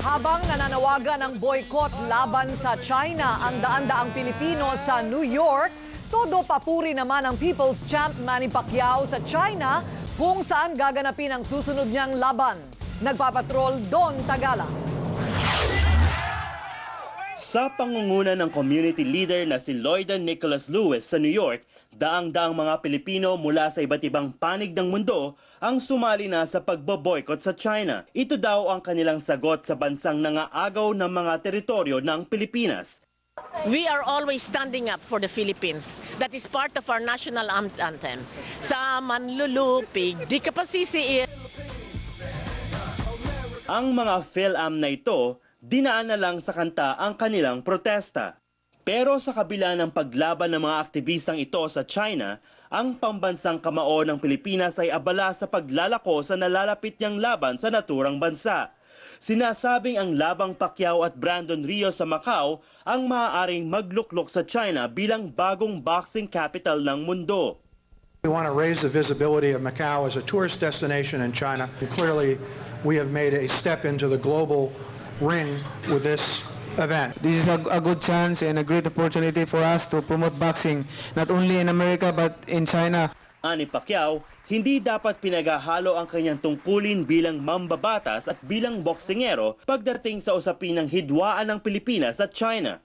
Habang nananawagan ng boycott laban sa China ang daan-daang Pilipino sa New York, todo papuri naman ang People's Champ Manny Pacquiao sa China kung saan gaganapin ang susunod niyang laban. Nagpapatrol Don Tagala. Sa pangunguna ng community leader na si Lloydan Nicholas Lewis sa New York, daang-daang mga Pilipino mula sa iba't ibang panig ng mundo ang sumali na sa pagboboykot sa China. Ito daw ang kanilang sagot sa bansang nangaagaw ng mga teritoryo ng Pilipinas. We are always standing up for the Philippines. That is part of our national anthem. Sa manlulupig, di ka pa sisiin. Ang mga PhilAm na ito, dinaan na lang sa kanta ang kanilang protesta. Pero sa kabila ng paglaban ng mga aktivistang ito sa China, ang pambansang kamao ng Pilipinas ay abala sa paglalako sa nalalapit niyang laban sa naturang bansa. Sinasabing ang labang Pacquiao at Brandon Rio sa Macau ang maaaring magluklok sa China bilang bagong boxing capital ng mundo. We want to raise the visibility of Macau as a tourist destination in China. Clearly, we have made a step into the global ring with this event. This is a good chance and a great opportunity for us to promote boxing, not only in America but in China. Ani Pacquiao, hindi dapat pinaghahalo ang kanyang tungkulin bilang mambabatas at bilang boksingero pagdating sa usapin ng hidwaan ng Pilipinas at China.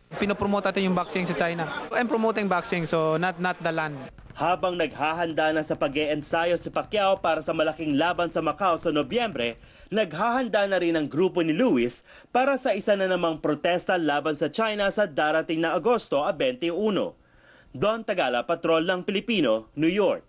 Pinopromote natin yung boxing sa China. I'm promoting boxing, so not the land. Habang naghahanda na sa pag-eensayo si Pacquiao para sa malaking laban sa Macau sa Nobyembre, naghahanda na rin ang grupo ni Lewis para sa isa na namang protesta laban sa China sa darating na Agosto 21. Don Tagala, Patrol ng Pilipino, New York.